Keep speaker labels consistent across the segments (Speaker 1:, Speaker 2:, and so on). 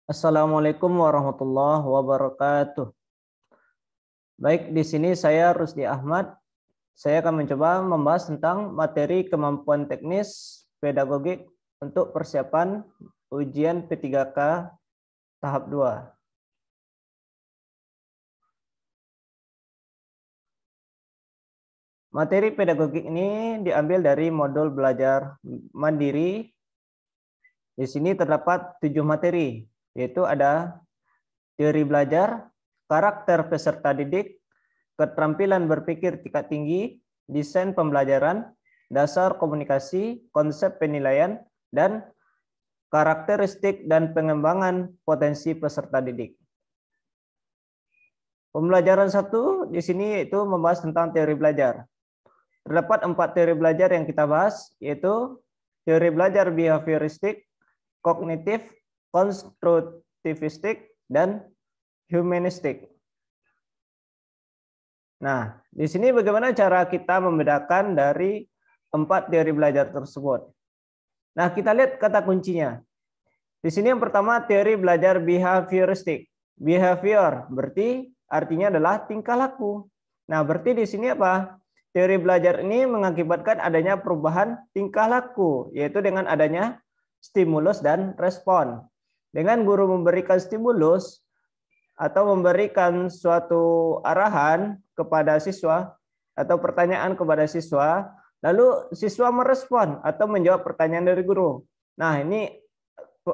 Speaker 1: Assalamualaikum warahmatullahi wabarakatuh. Baik, di sini saya Rusdi Ahmad. Saya akan mencoba membahas tentang materi kemampuan teknis pedagogik untuk persiapan ujian P3K tahap 2. Materi pedagogik ini diambil dari modul belajar mandiri. Di sini terdapat 7 materi, yaitu ada teori belajar, karakter peserta didik, keterampilan berpikir tingkat tinggi, desain pembelajaran, dasar komunikasi, konsep penilaian, dan karakteristik dan pengembangan potensi peserta didik. Pembelajaran 1 di sini yaitu membahas tentang teori belajar. Terdapat 4 teori belajar yang kita bahas, yaitu teori belajar behavioristik, kognitif, konstruktivistik, dan humanistik. Nah, di sini bagaimana cara kita membedakan dari 4 teori belajar tersebut? Nah, kita lihat kata kuncinya. Di sini yang pertama teori belajar behavioristik. Behavior berarti artinya adalah tingkah laku. Nah, berarti di sini apa? Teori belajar ini mengakibatkan adanya perubahan tingkah laku, yaitu dengan adanya stimulus dan respon. Dengan guru memberikan stimulus atau memberikan suatu arahan kepada siswa atau pertanyaan kepada siswa, lalu siswa merespon atau menjawab pertanyaan dari guru. Nah, ini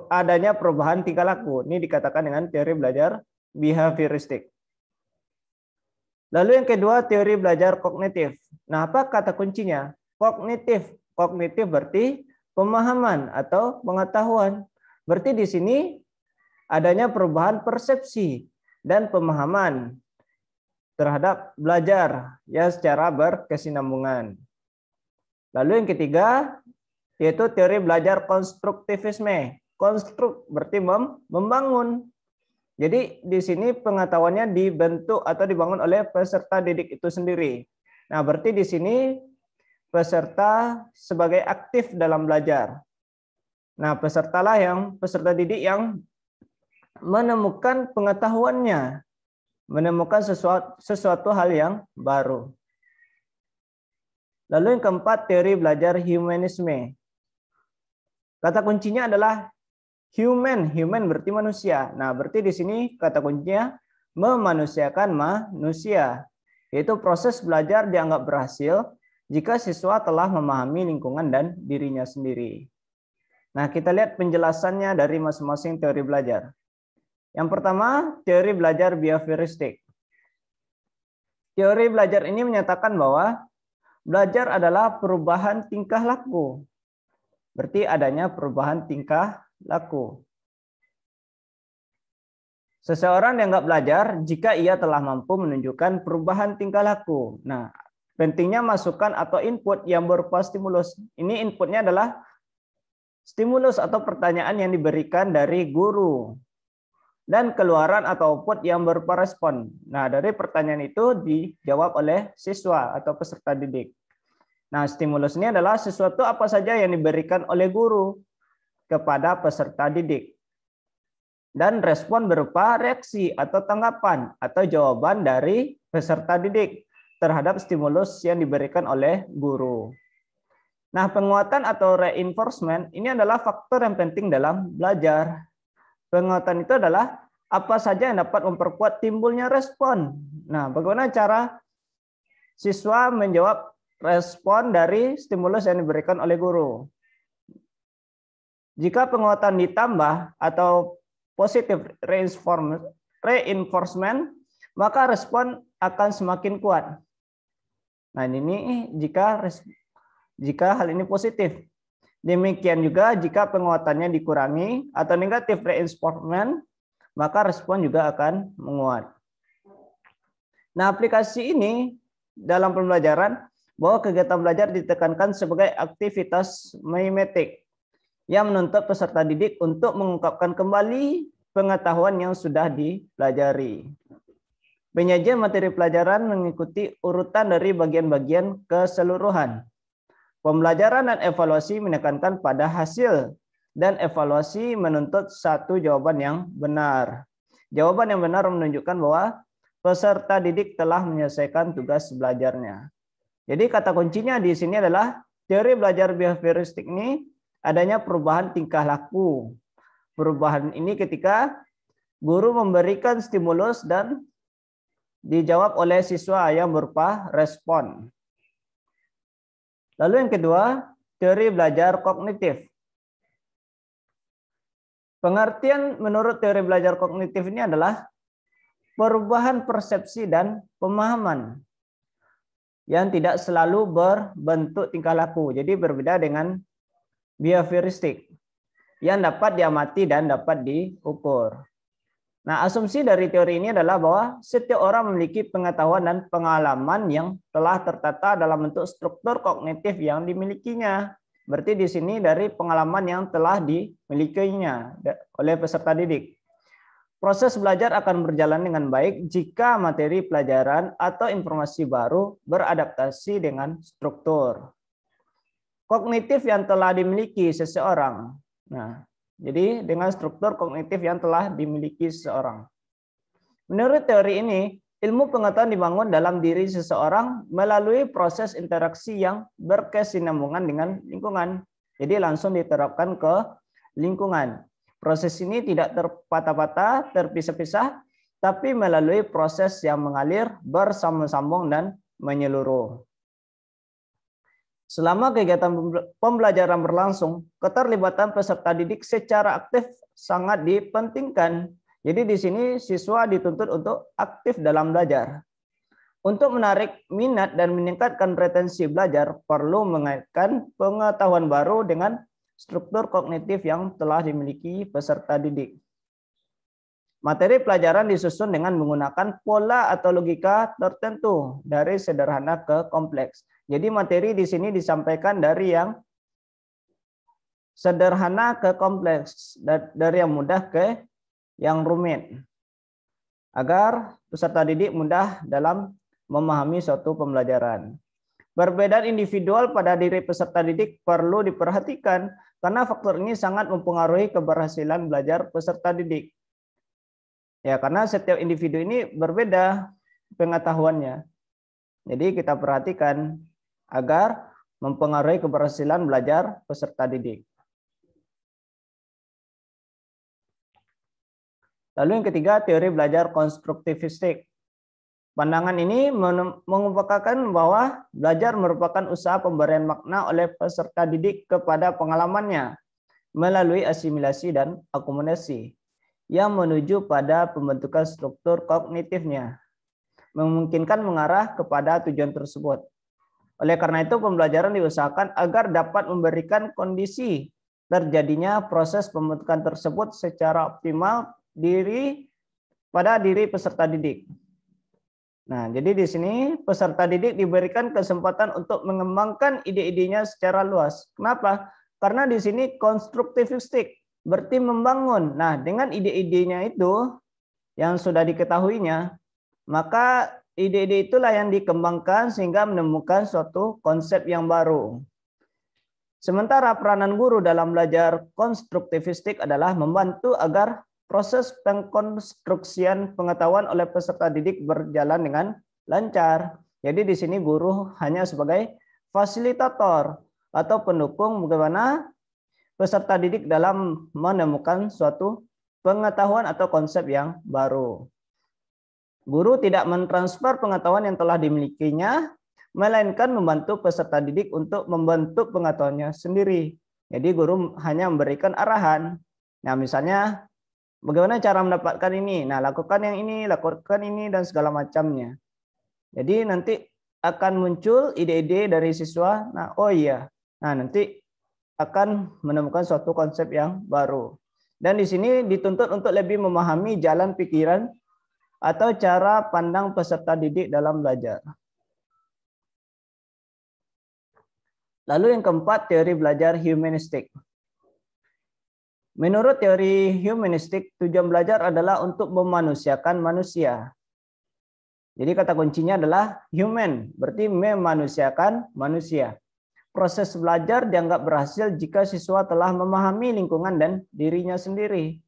Speaker 1: adanya perubahan tingkah laku. Ini dikatakan dengan teori belajar behavioristik. Lalu yang kedua, teori belajar kognitif. Nah, apa kata kuncinya? Kognitif. Kognitif berarti pemahaman atau pengetahuan. Berarti di sini adanya perubahan persepsi dan pemahaman terhadap belajar ya secara berkesinambungan. Lalu yang ketiga yaitu teori belajar konstruktivisme. Konstruk berarti membangun. Jadi di sini pengetahuannya dibentuk atau dibangun oleh peserta didik itu sendiri. Nah, berarti di sini peserta sebagai aktif dalam belajar. Nah, peserta didik yang menemukan pengetahuannya, menemukan sesuatu hal yang baru. Lalu yang keempat, teori belajar humanisme. Kata kuncinya adalah human. Human berarti manusia. Nah, berarti di sini kata kuncinya memanusiakan manusia. Yaitu proses belajar dianggap berhasil jika siswa telah memahami lingkungan dan dirinya sendiri. Nah, kita lihat penjelasannya dari masing-masing teori belajar. Yang pertama, teori belajar behavioristik. Teori belajar ini menyatakan bahwa belajar adalah perubahan tingkah laku. Berarti adanya perubahan tingkah laku. Seseorang dianggap belajar jika ia telah mampu menunjukkan perubahan tingkah laku. Nah, pentingnya masukan atau input yang berupa stimulus. Ini inputnya adalah stimulus atau pertanyaan yang diberikan dari guru. Dan keluaran atau output yang berupa respon. Nah, dari pertanyaan itu dijawab oleh siswa atau peserta didik. Nah, stimulus ini adalah sesuatu apa saja yang diberikan oleh guru kepada peserta didik. Dan respon berupa reaksi atau tanggapan atau jawaban dari peserta didik terhadap stimulus yang diberikan oleh guru. Nah, penguatan atau reinforcement ini adalah faktor yang penting dalam belajar. Penguatan itu adalah apa saja yang dapat memperkuat timbulnya respon. Nah, bagaimana cara siswa menjawab respon dari stimulus yang diberikan oleh guru? Jika penguatan ditambah atau positive reinforcement, maka respon akan semakin kuat. Nah, ini jika hal ini positif. Demikian juga jika penguatannya dikurangi atau negatif reinforcement, maka respon juga akan menguat. Nah, aplikasi ini dalam pembelajaran bahwa kegiatan belajar ditekankan sebagai aktivitas mimetik yang menuntut peserta didik untuk mengungkapkan kembali pengetahuan yang sudah dipelajari. Penyajian materi pelajaran mengikuti urutan dari bagian-bagian keseluruhan. Pembelajaran dan evaluasi menekankan pada hasil dan evaluasi menuntut satu jawaban yang benar. Jawaban yang benar menunjukkan bahwa peserta didik telah menyelesaikan tugas belajarnya. Jadi kata kuncinya di sini adalah teori belajar behavioristik ini adanya perubahan tingkah laku. Perubahan ini ketika guru memberikan stimulus dan dijawab oleh siswa yang berupa respon. Lalu yang kedua, teori belajar kognitif. Pengertian menurut teori belajar kognitif ini adalah perubahan persepsi dan pemahaman yang tidak selalu berbentuk tingkah laku. Jadi berbeda dengan behavioristik yang dapat diamati dan dapat diukur. Nah, asumsi dari teori ini adalah bahwa setiap orang memiliki pengetahuan dan pengalaman yang telah tertata dalam bentuk struktur kognitif yang dimilikinya. Berarti di sini dari pengalaman yang telah dimilikinya oleh peserta didik. Proses belajar akan berjalan dengan baik jika materi pelajaran atau informasi baru beradaptasi dengan struktur kognitif yang telah dimiliki seseorang. Nah, jadi dengan struktur kognitif yang telah dimiliki seseorang. Menurut teori ini, ilmu pengetahuan dibangun dalam diri seseorang melalui proses interaksi yang berkesinambungan dengan lingkungan. Jadi langsung diterapkan ke lingkungan. Proses ini tidak terpatah-patah, terpisah-pisah, tapi melalui proses yang mengalir, bersambung-sambung, dan menyeluruh. Selama kegiatan pembelajaran berlangsung, keterlibatan peserta didik secara aktif sangat dipentingkan. Jadi di sini siswa dituntut untuk aktif dalam belajar. Untuk menarik minat dan meningkatkan retensi belajar, perlu mengaitkan pengetahuan baru dengan struktur kognitif yang telah dimiliki peserta didik. Materi pelajaran disusun dengan menggunakan pola atau logika tertentu dari sederhana ke kompleks. Jadi materi di sini disampaikan dari yang sederhana ke kompleks, dari yang mudah ke yang rumit, agar peserta didik mudah dalam memahami suatu pembelajaran. Perbedaan individual pada diri peserta didik perlu diperhatikan karena faktor ini sangat mempengaruhi keberhasilan belajar peserta didik. Ya, karena setiap individu ini berbeda pengetahuannya. Jadi kita perhatikan agar mempengaruhi keberhasilan belajar peserta didik. Lalu yang ketiga, teori belajar konstruktivistik. Pandangan ini mengemukakan bahwa belajar merupakan usaha pemberian makna oleh peserta didik kepada pengalamannya melalui asimilasi dan akomodasi yang menuju pada pembentukan struktur kognitifnya, memungkinkan mengarah kepada tujuan tersebut. Oleh karena itu, pembelajaran diusahakan agar dapat memberikan kondisi terjadinya proses pembentukan tersebut secara optimal pada diri peserta didik. Nah, jadi di sini peserta didik diberikan kesempatan untuk mengembangkan ide-idenya secara luas. Kenapa? Karena di sini konstruktivistik, berarti membangun. Nah, dengan ide-idenya itu yang sudah diketahuinya, maka ide-ide itulah yang dikembangkan sehingga menemukan suatu konsep yang baru. Sementara peranan guru dalam belajar konstruktivistik adalah membantu agar proses pengkonstruksian pengetahuan oleh peserta didik berjalan dengan lancar. Jadi di sini guru hanya sebagai fasilitator atau pendukung bagaimana peserta didik dalam menemukan suatu pengetahuan atau konsep yang baru. Guru tidak mentransfer pengetahuan yang telah dimilikinya, melainkan membantu peserta didik untuk membentuk pengetahuannya sendiri. Jadi guru hanya memberikan arahan. Nah, misalnya bagaimana cara mendapatkan ini? Nah, lakukan yang ini, lakukan ini, dan segala macamnya. Jadi nanti akan muncul ide-ide dari siswa. Nah, oh iya. Nah, nanti akan menemukan suatu konsep yang baru. Dan di sini dituntut untuk lebih memahami jalan pikiran atau cara pandang peserta didik dalam belajar. Lalu yang keempat, teori belajar humanistik. Menurut teori humanistik, tujuan belajar adalah untuk memanusiakan manusia. Jadi kata kuncinya adalah human, berarti memanusiakan manusia. proses belajar dianggap berhasil jika siswa telah memahami lingkungan dan dirinya sendiri.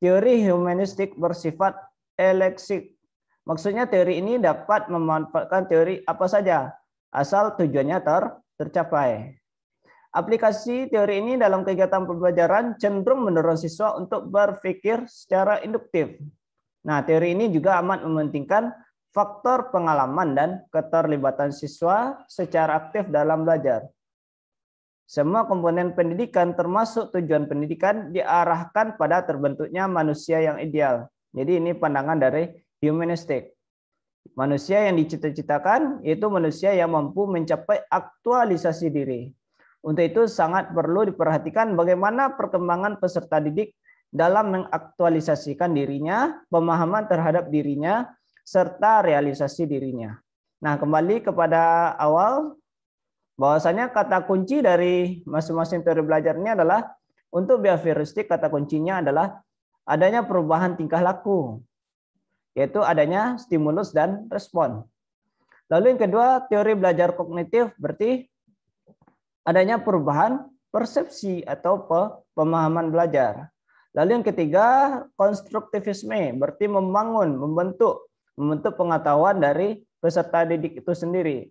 Speaker 1: Teori humanistik bersifat eleksik. Maksudnya teori ini dapat memanfaatkan teori apa saja, asal tujuannya tercapai. Aplikasi teori ini dalam kegiatan pembelajaran cenderung mendorong siswa untuk berpikir secara induktif. Nah, teori ini juga amat mementingkan faktor pengalaman dan keterlibatan siswa secara aktif dalam belajar. Semua komponen pendidikan termasuk tujuan pendidikan diarahkan pada terbentuknya manusia yang ideal. Jadi ini pandangan dari humanistik. Manusia yang dicita-citakan yaitu manusia yang mampu mencapai aktualisasi diri. Untuk itu sangat perlu diperhatikan bagaimana perkembangan peserta didik dalam mengaktualisasikan dirinya, pemahaman terhadap dirinya, serta realisasi dirinya. Nah, kembali kepada awal, bahwasanya kata kunci dari masing-masing teori belajar ini adalah untuk behavioristik, kata kuncinya adalah adanya perubahan tingkah laku, yaitu adanya stimulus dan respon. Lalu yang kedua, teori belajar kognitif berarti adanya perubahan persepsi atau pemahaman belajar. Lalu yang ketiga, konstruktivisme berarti membentuk pengetahuan dari peserta didik itu sendiri.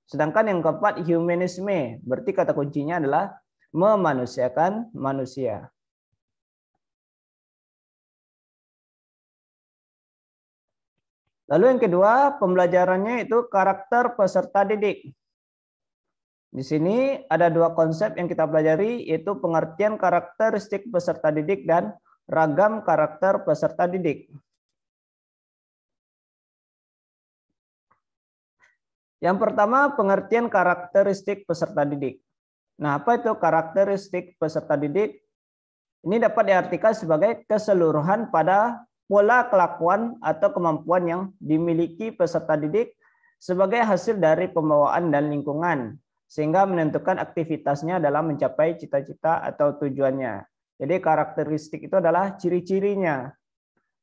Speaker 1: Sedangkan yang keempat, humanisme berarti kata kuncinya adalah memanusiakan manusia. Lalu yang kedua, pembelajarannya itu karakter peserta didik. Di sini ada dua konsep yang kita pelajari, yaitu pengertian karakteristik peserta didik dan ragam karakter peserta didik. Yang pertama, pengertian karakteristik peserta didik. Nah, apa itu karakteristik peserta didik? Ini dapat diartikan sebagai keseluruhan pada pola kelakuan atau kemampuan yang dimiliki peserta didik sebagai hasil dari pembawaan dan lingkungan, sehingga menentukan aktivitasnya dalam mencapai cita-cita atau tujuannya. Jadi karakteristik itu adalah ciri-cirinya,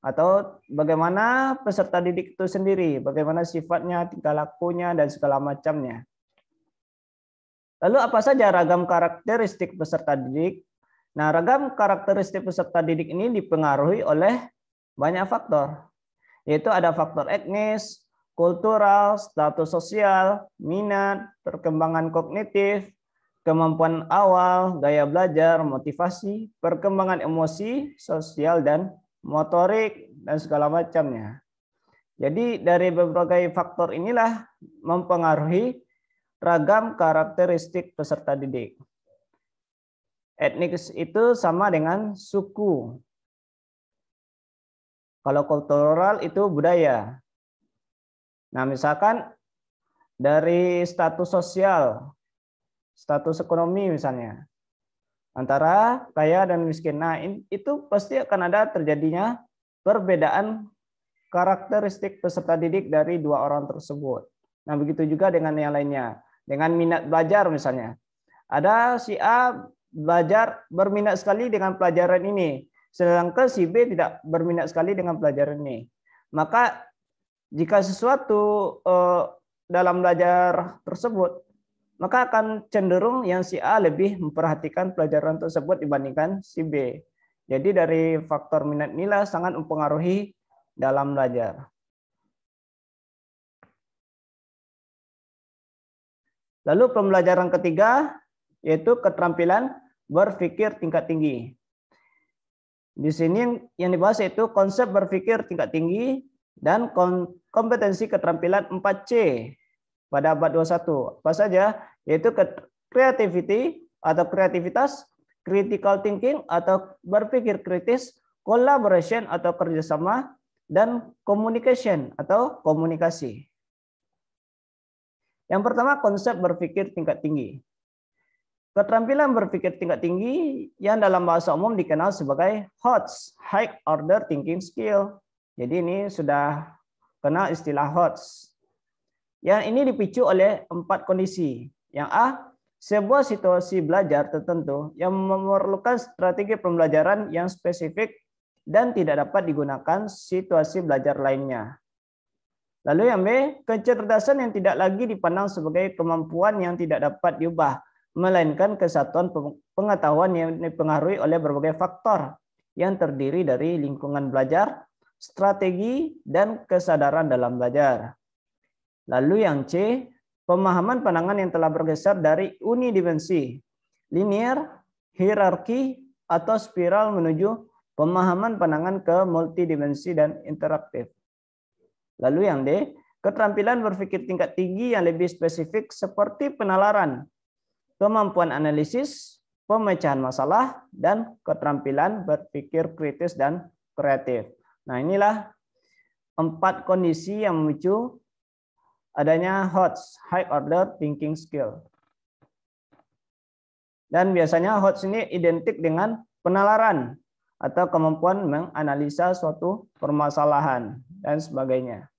Speaker 1: atau bagaimana peserta didik itu sendiri, bagaimana sifatnya, tingkah lakunya, dan segala macamnya. Lalu apa saja ragam karakteristik peserta didik? Nah, ragam karakteristik peserta didik ini dipengaruhi oleh banyak faktor, yaitu ada faktor etnis, kultural, status sosial, minat, perkembangan kognitif, kemampuan awal, gaya belajar, motivasi, perkembangan emosi, sosial, dan motorik, dan segala macamnya. Jadi dari berbagai faktor inilah mempengaruhi ragam karakteristik peserta didik. Etnis itu sama dengan suku. Kalau kultural itu budaya. Nah, misalkan dari status sosial, status ekonomi misalnya, antara kaya dan miskin. Nah, itu pasti akan ada terjadinya perbedaan karakteristik peserta didik dari dua orang tersebut. Nah, begitu juga dengan yang lainnya. Dengan minat belajar misalnya. Ada si A berminat sekali dengan pelajaran ini, sedangkan si B tidak berminat sekali dengan pelajaran ini. Maka jika sesuatu dalam belajar tersebut, maka akan cenderung yang si A lebih memperhatikan pelajaran tersebut dibandingkan si B. Jadi dari faktor minat inilah sangat mempengaruhi dalam belajar. Lalu pembelajaran ketiga yaitu keterampilan berpikir tingkat tinggi. Di sini yang dibahas yaitu konsep berpikir tingkat tinggi dan kompetensi keterampilan 4C pada abad 21. Apa saja? Yaitu creativity atau kreativitas, critical thinking atau berpikir kritis, collaboration atau kerjasama, dan communication atau komunikasi. Yang pertama, konsep berpikir tingkat tinggi. Keterampilan berpikir tingkat tinggi yang dalam bahasa umum dikenal sebagai HOTS, High Order Thinking Skill. Jadi ini sudah kenal istilah HOTS. Yang ini dipicu oleh 4 kondisi. Yang A, sebuah situasi belajar tertentu yang memerlukan strategi pembelajaran yang spesifik dan tidak dapat digunakan situasi belajar lainnya. Lalu yang B, kecerdasan yang tidak lagi dipandang sebagai kemampuan yang tidak dapat diubah, melainkan kesatuan pengetahuan yang dipengaruhi oleh berbagai faktor yang terdiri dari lingkungan belajar, strategi, dan kesadaran dalam belajar. Lalu yang C, pemahaman pandangan yang telah bergeser dari unidimensi, linear, hierarki, atau spiral menuju pemahaman pandangan ke multidimensi dan interaktif. Lalu yang D, keterampilan berpikir tingkat tinggi yang lebih spesifik seperti penalaran, kemampuan analisis, pemecahan masalah, dan keterampilan berpikir kritis dan kreatif. Nah, inilah 4 kondisi yang memicu adanya HOTS, High Order Thinking Skill. Dan biasanya HOTS ini identik dengan penalaran atau kemampuan menganalisa suatu permasalahan dan sebagainya.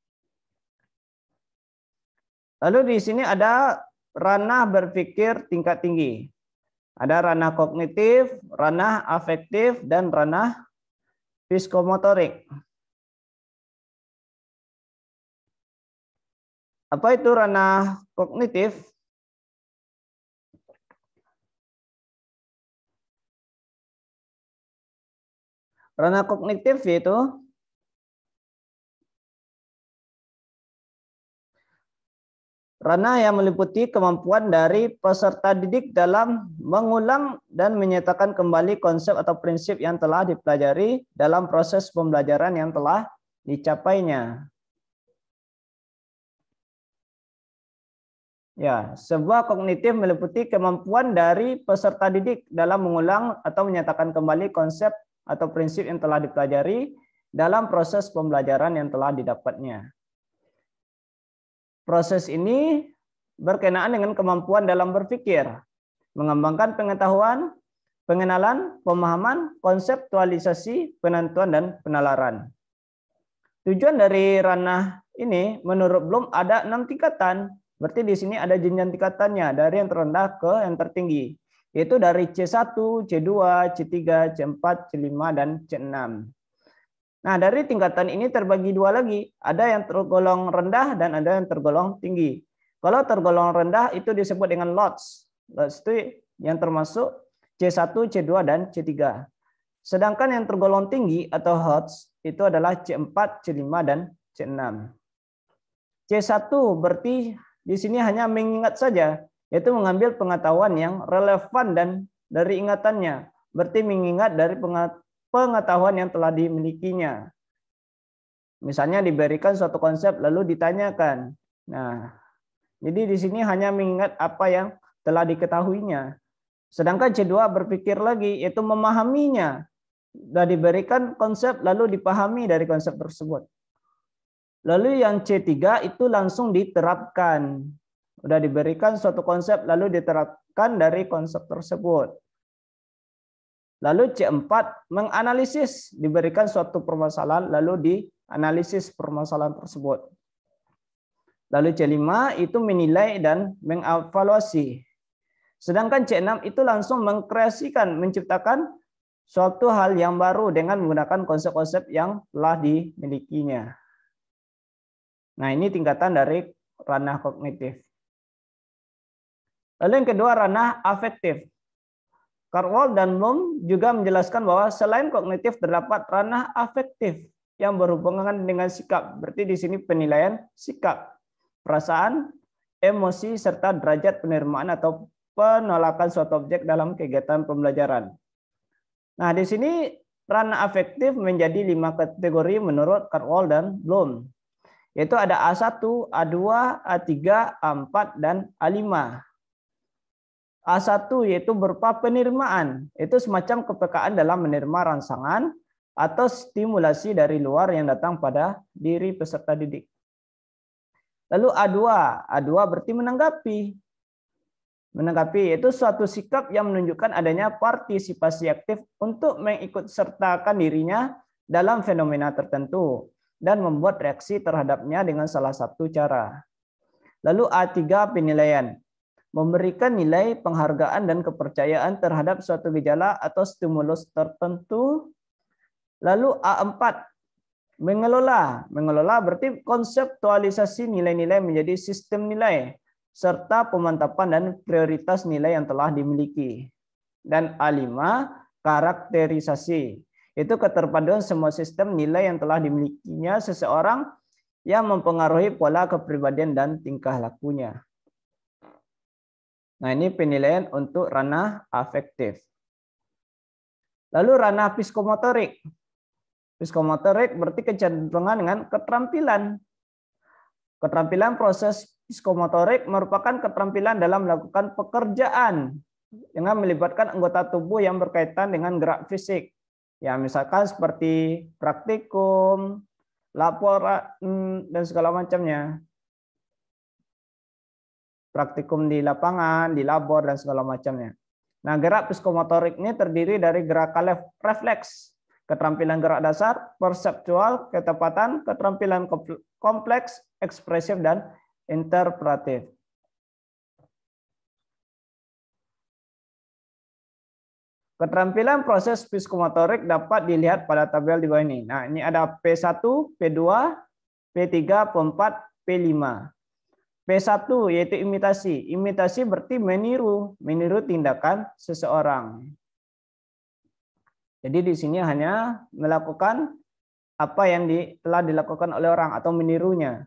Speaker 1: Lalu di sini ada ranah berpikir tingkat tinggi. Ada ranah kognitif, ranah afektif, dan ranah psikomotorik. Apa itu ranah kognitif? Ranah kognitif yaitu ranah yang meliputi kemampuan dari peserta didik dalam mengulang dan menyatakan kembali konsep atau prinsip yang telah dipelajari dalam proses pembelajaran yang telah dicapainya. Ya, sebuah kognitif meliputi kemampuan dari peserta didik dalam mengulang atau menyatakan kembali konsep atau prinsip yang telah dipelajari dalam proses pembelajaran yang telah didapatnya. Proses ini berkenaan dengan kemampuan dalam berpikir, mengembangkan pengetahuan, pengenalan, pemahaman, konseptualisasi, penentuan, dan penalaran. Tujuan dari ranah ini menurut Bloom ada 6 tingkatan. Berarti di sini ada jenjang tingkatannya dari yang terendah ke yang tertinggi, yaitu dari C1, C2, C3, C4, C5, dan C6. Nah, dari tingkatan ini terbagi 2 lagi. Ada yang tergolong rendah dan ada yang tergolong tinggi. Kalau tergolong rendah itu disebut dengan LOTS. LOTS itu yang termasuk C1, C2, dan C3. Sedangkan yang tergolong tinggi atau HOTS itu adalah C4, C5, dan C6. C1 berarti di sini hanya mengingat saja, yaitu mengambil pengetahuan yang relevan dan dari ingatannya. Berarti mengingat dari pengetahuan yang telah dimilikinya. Misalnya diberikan suatu konsep lalu ditanyakan. Nah, jadi di sini hanya mengingat apa yang telah diketahuinya. Sedangkan C2 berpikir lagi, yaitu memahaminya. Sudah diberikan konsep lalu dipahami dari konsep tersebut. Lalu yang C3 itu langsung diterapkan. Sudah diberikan suatu konsep lalu diterapkan dari konsep tersebut. Lalu C4 menganalisis, diberikan suatu permasalahan lalu dianalisis permasalahan tersebut. Lalu C5 itu menilai dan mengevaluasi. Sedangkan C6 itu langsung mengkreasikan, menciptakan suatu hal yang baru dengan menggunakan konsep-konsep yang telah dimilikinya. Nah, ini tingkatan dari ranah kognitif. Lalu yang kedua, ranah afektif. Cartwell dan Bloom juga menjelaskan bahwa selain kognitif terdapat ranah afektif yang berhubungan dengan sikap. Berarti di sini penilaian sikap, perasaan, emosi, serta derajat penerimaan atau penolakan suatu objek dalam kegiatan pembelajaran. Nah, di sini ranah afektif menjadi 5 kategori menurut Cartwell dan Bloom. Yaitu ada A1, A2, A3, A4, dan A5. A1 yaitu berupa penerimaan, itu semacam kepekaan dalam menerima rangsangan atau stimulasi dari luar yang datang pada diri peserta didik. Lalu A2, A2 berarti menanggapi. Menanggapi yaitu suatu sikap yang menunjukkan adanya partisipasi aktif untuk mengikutsertakan dirinya dalam fenomena tertentu dan membuat reaksi terhadapnya dengan salah satu cara. Lalu A3 penilaian, memberikan nilai penghargaan dan kepercayaan terhadap suatu gejala atau stimulus tertentu. Lalu A4 Mengelola. Mengelola berarti konseptualisasi nilai-nilai menjadi sistem nilai, serta pemantapan dan prioritas nilai yang telah dimiliki. Dan A5, karakterisasi. Itu keterpaduan semua sistem nilai yang telah dimilikinya seseorang yang mempengaruhi pola kepribadian dan tingkah lakunya. Nah, ini penilaian untuk ranah afektif. Lalu ranah psikomotorik. Psikomotorik berarti kecenderungan dengan keterampilan. Keterampilan proses psikomotorik merupakan keterampilan dalam melakukan pekerjaan dengan melibatkan anggota tubuh yang berkaitan dengan gerak fisik. Ya, misalkan seperti praktikum, laporan, dan segala macamnya. Praktikum di lapangan, di labor, dan segala macamnya. Nah, gerak psikomotorik ini terdiri dari gerakan refleks, keterampilan gerak dasar, perseptual, ketepatan, keterampilan kompleks, ekspresif, dan interpretatif. Keterampilan proses psikomotorik dapat dilihat pada tabel di bawah ini. Nah, ini ada P1, P2, P3, P4, P5. P1 yaitu imitasi. Imitasi berarti meniru tindakan seseorang. Jadi di sini hanya melakukan apa yang telah dilakukan oleh orang atau menirunya.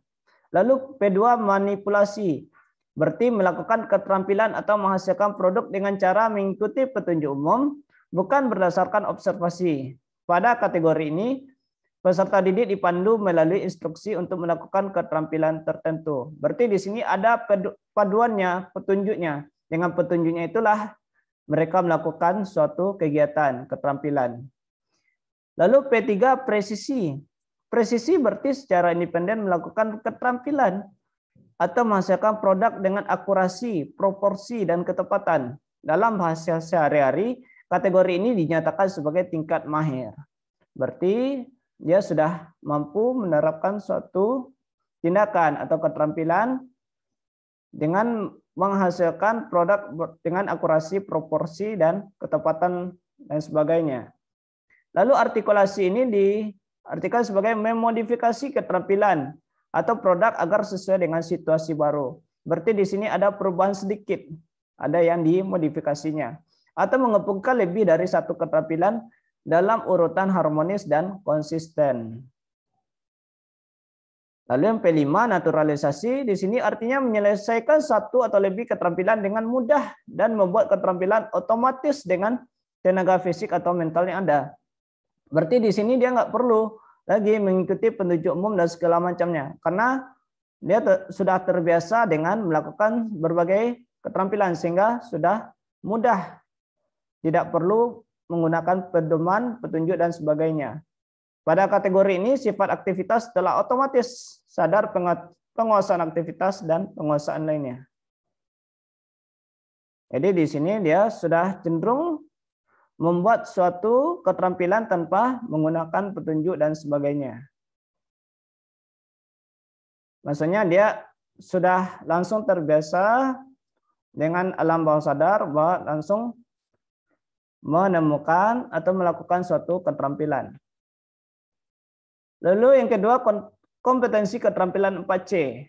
Speaker 1: Lalu P2 manipulasi. Berarti melakukan keterampilan atau menghasilkan produk dengan cara mengikuti petunjuk umum, bukan berdasarkan observasi. Pada kategori ini, peserta didik dipandu melalui instruksi untuk melakukan keterampilan tertentu. Berarti di sini ada paduannya, petunjuknya. Dengan petunjuknya itulah mereka melakukan suatu kegiatan, keterampilan. Lalu P3 presisi. Presisi berarti secara independen melakukan keterampilan atau menghasilkan produk dengan akurasi, proporsi, dan ketepatan. Dalam bahasa sehari-hari, kategori ini dinyatakan sebagai tingkat mahir. Berarti dia sudah mampu menerapkan suatu tindakan atau keterampilan dengan menghasilkan produk dengan akurasi, proporsi, dan ketepatan, dan sebagainya. Lalu artikulasi ini diartikan sebagai memodifikasi keterampilan atau produk agar sesuai dengan situasi baru. Berarti di sini ada perubahan sedikit, ada yang dimodifikasinya, atau menggabungkan lebih dari satu keterampilan dalam urutan harmonis dan konsisten. Lalu yang P5 naturalisasi, di sini artinya menyelesaikan satu atau lebih keterampilan dengan mudah dan membuat keterampilan otomatis dengan tenaga fisik atau mental yang ada. Berarti di sini dia nggak perlu lagi mengikuti petunjuk umum dan segala macamnya, karena dia sudah terbiasa dengan melakukan berbagai keterampilan sehingga sudah mudah, tidak perlu menggunakan pedoman, petunjuk, dan sebagainya. Pada kategori ini sifat aktivitas telah otomatis sadar penguasaan aktivitas dan penguasaan lainnya. Jadi di sini dia sudah cenderung membuat suatu keterampilan tanpa menggunakan petunjuk dan sebagainya. Maksudnya dia sudah langsung terbiasa dengan alam bawah sadar bahwa langsung menemukan atau melakukan suatu keterampilan. Lalu yang kedua, kompetensi keterampilan 4C.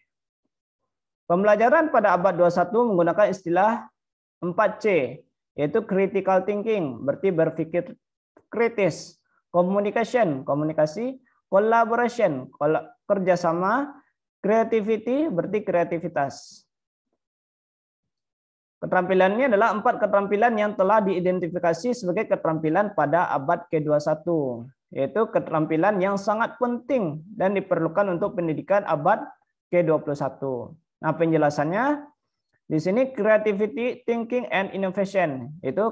Speaker 1: Pembelajaran pada abad 21 menggunakan istilah 4C, yaitu critical thinking, berarti berpikir kritis, communication, komunikasi, collaboration, kerjasama, creativity, berarti kreativitas. Keterampilannya adalah 4 keterampilan yang telah diidentifikasi sebagai keterampilan pada abad ke-21, yaitu keterampilan yang sangat penting dan diperlukan untuk pendidikan abad ke-21. Nah, penjelasannya di sini creativity, thinking, and innovation, itu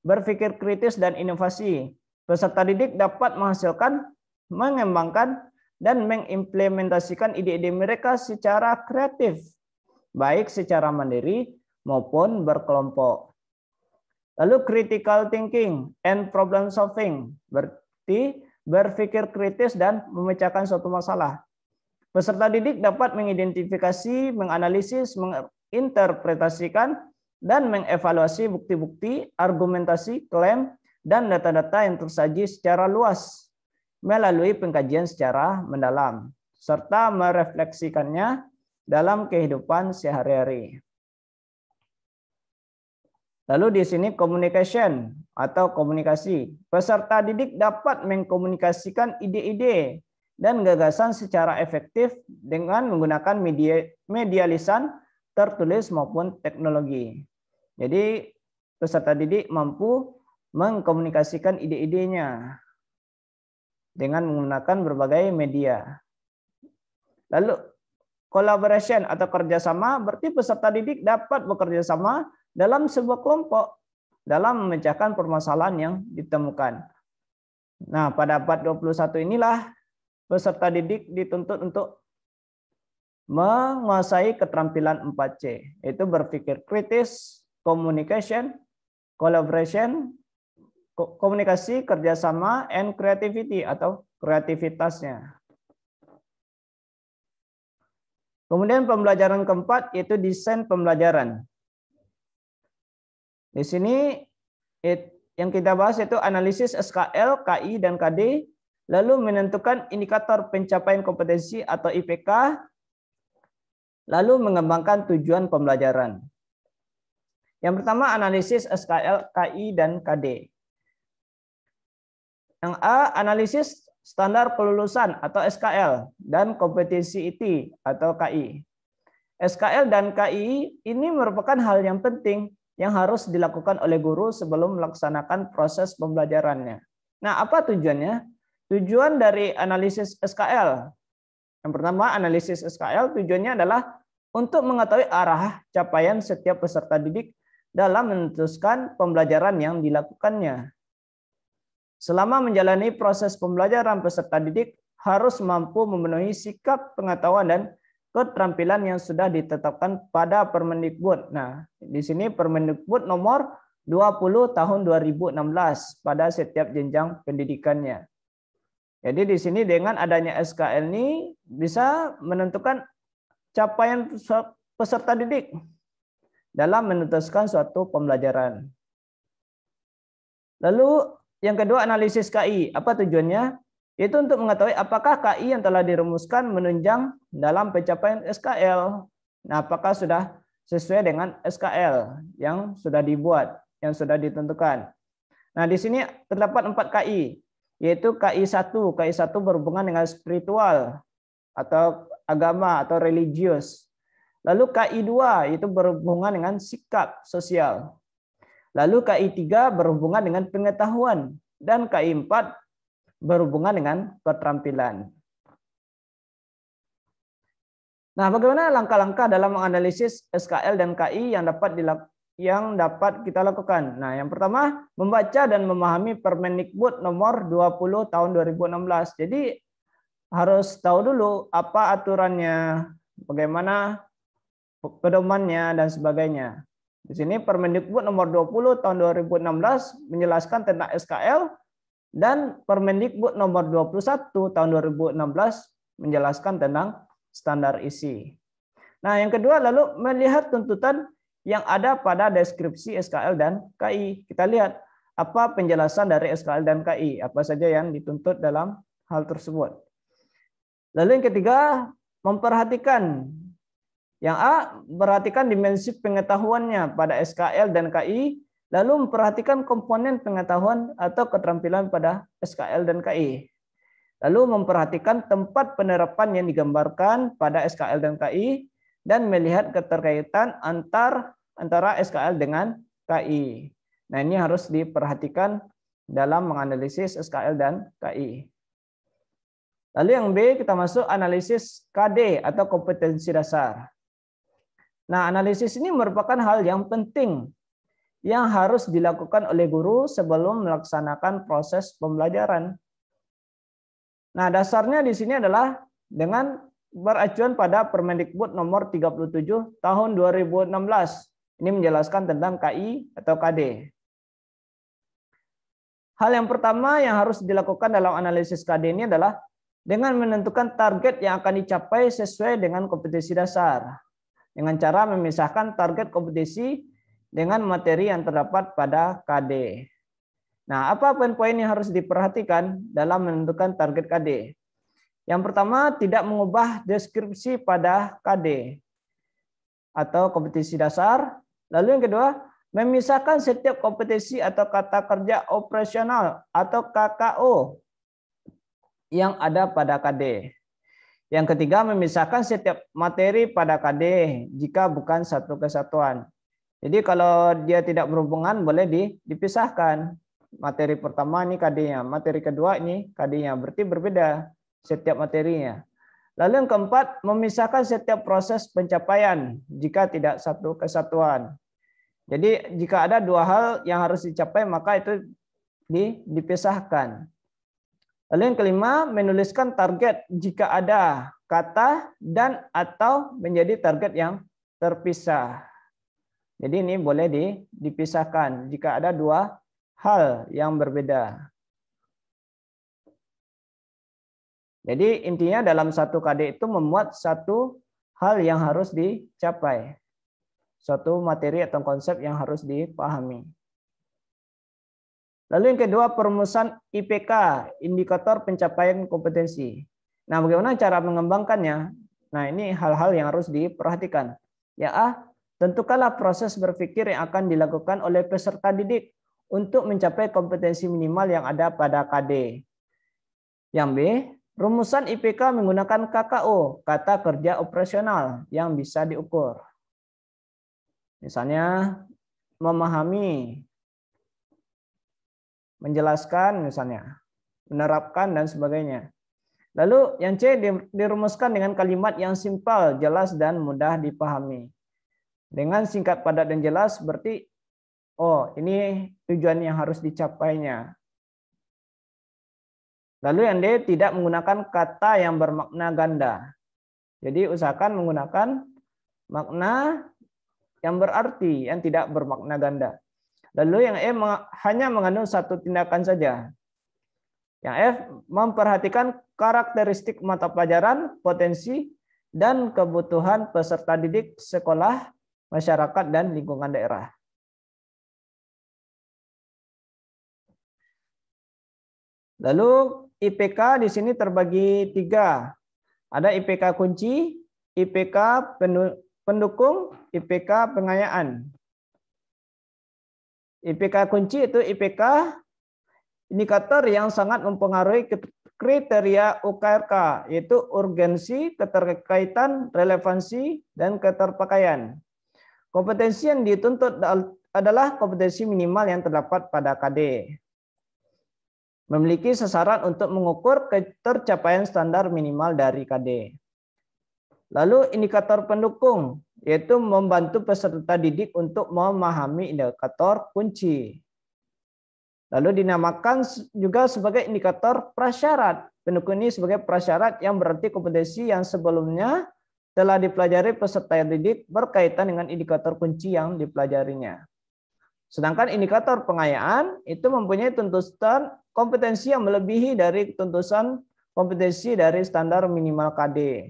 Speaker 1: berpikir kritis dan inovasi. Peserta didik dapat menghasilkan, mengembangkan, dan mengimplementasikan ide-ide mereka secara kreatif, baik secara mandiri maupun berkelompok. Lalu critical thinking and problem solving, berarti berpikir kritis dan memecahkan suatu masalah. Peserta didik dapat mengidentifikasi, menganalisis, menginterpretasikan, dan mengevaluasi bukti-bukti, argumentasi, klaim, dan data-data yang tersaji secara luas. melalui pengkajian secara mendalam, serta merefleksikannya dalam kehidupan sehari-hari. Lalu di sini communication atau komunikasi. Peserta didik dapat mengkomunikasikan ide-ide dan gagasan secara efektif dengan menggunakan media lisan, tertulis maupun teknologi. Jadi peserta didik mampu mengkomunikasikan ide-idenya dengan menggunakan berbagai media. Lalu collaboration atau kerjasama, berarti peserta didik dapat bekerja sama dalam sebuah kelompok dalam memecahkan permasalahan yang ditemukan. Nah, pada abad 21 inilah peserta didik dituntut untuk menguasai keterampilan 4C, yaitu berpikir kritis, communication, collaboration, komunikasi, kerjasama, and creativity atau kreativitasnya. Kemudian pembelajaran keempat yaitu desain pembelajaran. Di sini yang kita bahas yaitu analisis SKL, KI, dan KD, lalu menentukan indikator pencapaian kompetensi atau IPK, lalu mengembangkan tujuan pembelajaran. Yang pertama analisis SKL, KI, dan KD. Yang A, analisis standar kelulusan atau SKL dan kompetensi IT atau KI. SKL dan KI ini merupakan hal yang penting yang harus dilakukan oleh guru sebelum melaksanakan proses pembelajarannya. Nah, apa tujuannya? Tujuan dari analisis SKL. Yang pertama, analisis SKL tujuannya adalah untuk mengetahui arah capaian setiap peserta didik dalam memutuskan pembelajaran yang dilakukannya. Selama menjalani proses pembelajaran, peserta didik harus mampu memenuhi sikap, pengetahuan, dan keterampilan yang sudah ditetapkan pada Permendikbud. Nah, di sini Permendikbud nomor 20 tahun 2016 pada setiap jenjang pendidikannya. Jadi di sini dengan adanya SKL ini bisa menentukan capaian peserta didik dalam memutuskan suatu pembelajaran. Lalu yang kedua, analisis KI. Apa tujuannya? Itu untuk mengetahui apakah KI yang telah dirumuskan menunjang dalam pencapaian SKL. Nah, apakah sudah sesuai dengan SKL yang sudah dibuat, yang sudah ditentukan. Nah, di sini terdapat 4 KI, yaitu KI 1. KI 1 berhubungan dengan spiritual atau agama atau religius. Lalu KI 2 itu berhubungan dengan sikap sosial. Lalu KI 3 berhubungan dengan pengetahuan, dan KI 4 berhubungan dengan keterampilan. Nah, bagaimana langkah-langkah dalam menganalisis SKL dan KI yang dapat kita lakukan? Nah, yang pertama, membaca dan memahami Permendikbud nomor 20 tahun 2016. Jadi harus tahu dulu apa aturannya, bagaimana pedomannya, dan sebagainya. Di sini Permendikbud nomor 20 tahun 2016 menjelaskan tentang SKL, dan Permendikbud nomor 21 tahun 2016 menjelaskan tentang standar isi. Nah, yang kedua lalu melihat tuntutan yang ada pada deskripsi SKL dan KI. Kita lihat apa penjelasan dari SKL dan KI, apa saja yang dituntut dalam hal tersebut. Lalu yang ketiga, memperhatikan. Yang A, perhatikan dimensi pengetahuannya pada SKL dan KI, lalu memperhatikan komponen pengetahuan atau keterampilan pada SKL dan KI. Lalu memperhatikan tempat penerapan yang digambarkan pada SKL dan KI, dan melihat keterkaitan antara SKL dengan KI. Nah, ini harus diperhatikan dalam menganalisis SKL dan KI. Lalu yang B, kita masuk analisis KD atau kompetensi dasar. Nah, analisis ini merupakan hal yang penting yang harus dilakukan oleh guru sebelum melaksanakan proses pembelajaran. Nah, dasarnya di sini adalah dengan beracuan pada Permendikbud nomor 37 tahun 2016. Ini menjelaskan tentang KI atau KD. Hal yang pertama yang harus dilakukan dalam analisis KD ini adalah dengan menentukan target yang akan dicapai sesuai dengan kompetensi dasar, dengan cara memisahkan target kompetisi dengan materi yang terdapat pada KD. Nah, apa poin-poin yang harus diperhatikan dalam menentukan target KD? Yang pertama, tidak mengubah deskripsi pada KD atau kompetisi dasar. Lalu yang kedua, memisahkan setiap kompetensi atau kata kerja operasional atau KKO yang ada pada KD. Yang ketiga, memisahkan setiap materi pada KD jika bukan satu kesatuan. Jadi kalau dia tidak berhubungan boleh dipisahkan. Materi pertama ini KD-nya, materi kedua ini KD-nya, berarti berbeda setiap materinya. Lalu yang keempat, memisahkan setiap proses pencapaian jika tidak satu kesatuan. Jadi jika ada dua hal yang harus dicapai maka itu dipisahkan. Lalu yang kelima, menuliskan target jika ada kata dan atau menjadi target yang terpisah. Jadi ini boleh dipisahkan jika ada dua hal yang berbeda. Jadi intinya dalam satu KD itu memuat satu hal yang harus dicapai. Suatu materi atau konsep yang harus dipahami. Lalu yang kedua, perumusan IPK, indikator pencapaian kompetensi. Nah, bagaimana cara mengembangkannya? Nah, ini hal-hal yang harus diperhatikan. Ya, tentukanlah proses berpikir yang akan dilakukan oleh peserta didik untuk mencapai kompetensi minimal yang ada pada KD. Yang B, rumusan IPK menggunakan KKO, kata kerja operasional yang bisa diukur. Misalnya, memahami, menjelaskan misalnya, menerapkan dan sebagainya. Lalu yang C dirumuskan dengan kalimat yang simpel, jelas dan mudah dipahami. Dengan singkat, padat dan jelas berarti oh, ini tujuan yang harus dicapainya. Lalu yang D tidak menggunakan kata yang bermakna ganda. Jadi usahakan menggunakan makna yang berarti, yang tidak bermakna ganda. Lalu yang E hanya mengandung satu tindakan saja. Yang F memperhatikan karakteristik mata pelajaran, potensi, dan kebutuhan peserta didik, sekolah, masyarakat, dan lingkungan daerah. Lalu IPK di sini terbagi 3. Ada IPK kunci, IPK pendukung, IPK pengayaan. IPK kunci itu IPK indikator yang sangat mempengaruhi kriteria UKRK, yaitu urgensi, keterkaitan, relevansi, dan keterpakaian. Kompetensi yang dituntut adalah kompetensi minimal yang terdapat pada KD. Memiliki sasaran untuk mengukur ketercapaian standar minimal dari KD. Lalu indikator pendukung, yaitu membantu peserta didik untuk memahami indikator kunci. Lalu dinamakan juga sebagai indikator prasyarat. Pendukung ini sebagai prasyarat yang berarti kompetensi yang sebelumnya telah dipelajari peserta didik berkaitan dengan indikator kunci yang dipelajarinya. Sedangkan indikator pengayaan itu mempunyai tuntutan kompetensi yang melebihi dari tuntutan kompetensi dari standar minimal KD.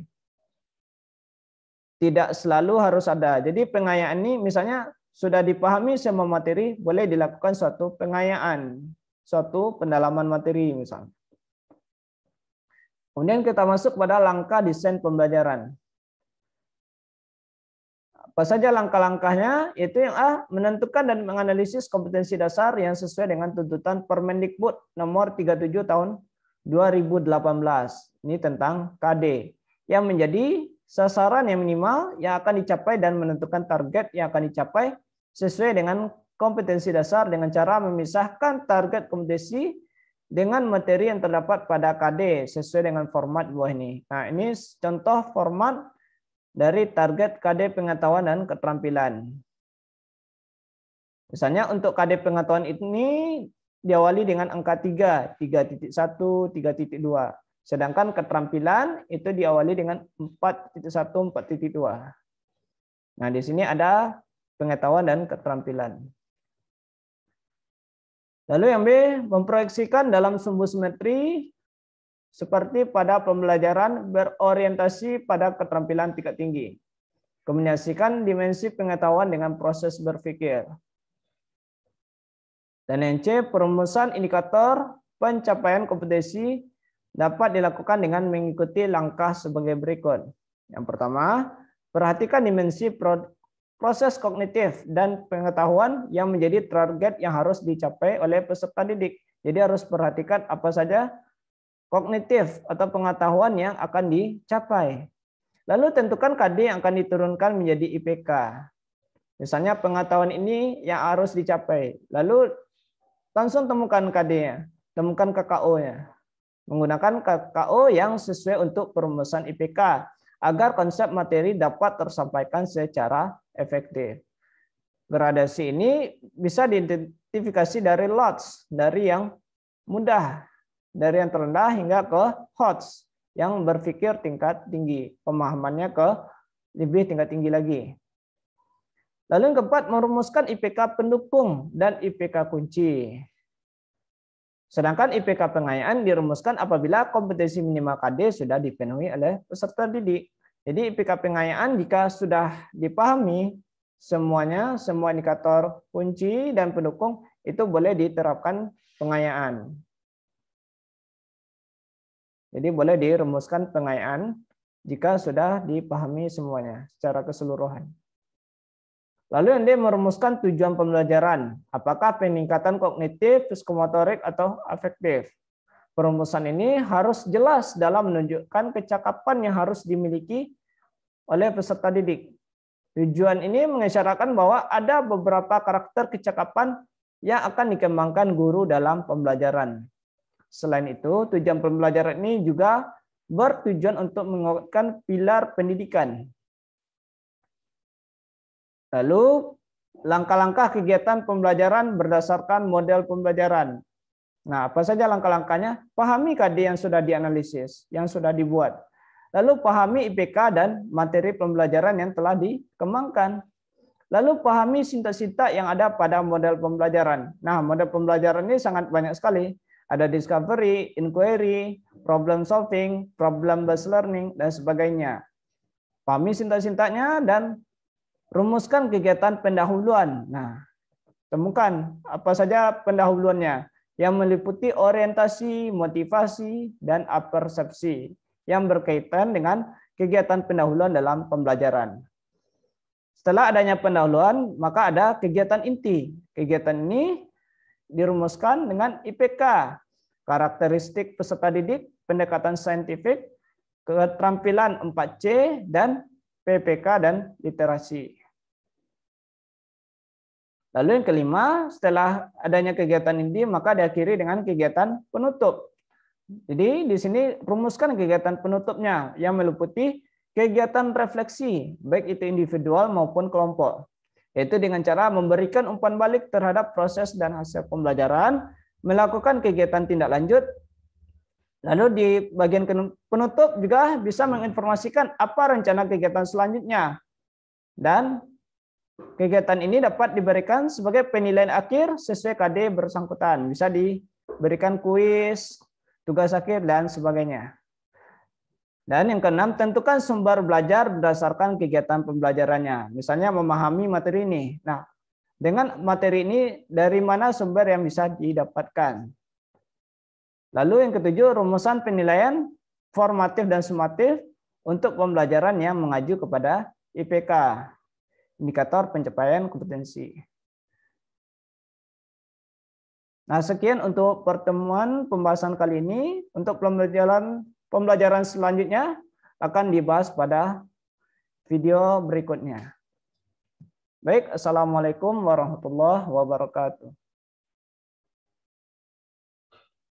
Speaker 1: Tidak selalu harus ada. Jadi pengayaan ini misalnya sudah dipahami semua materi, boleh dilakukan suatu pengayaan, suatu pendalaman materi misalnya. Kemudian kita masuk pada langkah desain pembelajaran. Apa saja langkah-langkahnya? Yaitu yang A, menentukan dan menganalisis kompetensi dasar yang sesuai dengan tuntutan Permendikbud nomor 37 tahun 2018. Ini tentang KD. Yang menjadi sasaran yang minimal yang akan dicapai dan menentukan target yang akan dicapai sesuai dengan kompetensi dasar dengan cara memisahkan target kompetensi dengan materi yang terdapat pada KD sesuai dengan format bawah ini. Nah, ini contoh format dari target KD pengetahuan dan keterampilan. Misalnya untuk KD pengetahuan ini diawali dengan angka 3, 3.1, 3.2. Sedangkan keterampilan itu diawali dengan 4.1, 4.2. Nah, di sini ada pengetahuan dan keterampilan. Lalu yang B, memproyeksikan dalam sumbu simetri seperti pada pembelajaran berorientasi pada keterampilan tingkat tinggi. Kombinasikan dimensi pengetahuan dengan proses berpikir. Dan yang C, perumusan indikator pencapaian kompetensi dapat dilakukan dengan mengikuti langkah sebagai berikut. Yang pertama, perhatikan dimensi proses kognitif dan pengetahuan yang menjadi target yang harus dicapai oleh peserta didik. Jadi harus perhatikan apa saja kognitif atau pengetahuan yang akan dicapai. Lalu tentukan KD yang akan diturunkan menjadi IPK. Misalnya pengetahuan ini yang harus dicapai. Lalu langsung temukan KD-nya, temukan KKO-nya. Menggunakan KKO yang sesuai untuk perumusan IPK agar konsep materi dapat tersampaikan secara efektif. Gradasi ini bisa diidentifikasi dari lots, dari yang mudah, dari yang terendah hingga ke HOTS, yang berpikir tingkat tinggi, pemahamannya ke lebih tingkat tinggi lagi. Lalu yang keempat, merumuskan IPK pendukung dan IPK kunci. Sedangkan IPK pengayaan dirumuskan apabila kompetensi minimal KD sudah dipenuhi oleh peserta didik. Jadi IPK pengayaan jika sudah dipahami semuanya, semua indikator kunci dan pendukung, itu boleh diterapkan pengayaan. Jadi boleh dirumuskan pengayaan jika sudah dipahami semuanya secara keseluruhan. Lalu yang D, merumuskan tujuan pembelajaran. Apakah peningkatan kognitif, psikomotorik, atau afektif? Perumusan ini harus jelas dalam menunjukkan kecakapan yang harus dimiliki oleh peserta didik. Tujuan ini mengisyaratkan bahwa ada beberapa karakter kecakapan yang akan dikembangkan guru dalam pembelajaran. Selain itu, tujuan pembelajaran ini juga bertujuan untuk menguatkan pilar pendidikan. Lalu, langkah-langkah kegiatan pembelajaran berdasarkan model pembelajaran. Nah, apa saja langkah-langkahnya? Pahami KD yang sudah dianalisis, yang sudah dibuat. Lalu pahami IPK dan materi pembelajaran yang telah dikembangkan. Lalu pahami sintak-sintak yang ada pada model pembelajaran. Nah, model pembelajaran ini sangat banyak sekali. Ada discovery, inquiry, problem solving, problem based learning, dan sebagainya. Pahami sintak-sintaknya dan rumuskan kegiatan pendahuluan. Nah, temukan apa saja pendahuluannya yang meliputi orientasi, motivasi, dan apersepsi yang berkaitan dengan kegiatan pendahuluan dalam pembelajaran. Setelah adanya pendahuluan, maka ada kegiatan inti. Kegiatan ini dirumuskan dengan IPK, karakteristik peserta didik, pendekatan saintifik, keterampilan 4C, dan PPK dan literasi. Lalu yang kelima, setelah adanya kegiatan inti, maka diakhiri dengan kegiatan penutup. Jadi di sini rumuskan kegiatan penutupnya yang meliputi kegiatan refleksi, baik itu individual maupun kelompok. Yaitu dengan cara memberikan umpan balik terhadap proses dan hasil pembelajaran, melakukan kegiatan tindak lanjut. Lalu di bagian penutup juga bisa menginformasikan apa rencana kegiatan selanjutnya. Dan kegiatan ini dapat diberikan sebagai penilaian akhir sesuai KD bersangkutan. Bisa diberikan kuis, tugas akhir, dan sebagainya. Dan yang keenam, tentukan sumber belajar berdasarkan kegiatan pembelajarannya. Misalnya memahami materi ini. Nah, dengan materi ini dari mana sumber yang bisa didapatkan? Lalu yang ketujuh, rumusan penilaian formatif dan sumatif untuk pembelajaran yang mengacu kepada IPK, indikator pencapaian kompetensi. Nah, sekian untuk pertemuan pembahasan kali ini. Untuk pembelajaran selanjutnya akan dibahas pada video berikutnya. Baik, assalamualaikum warahmatullahi wabarakatuh.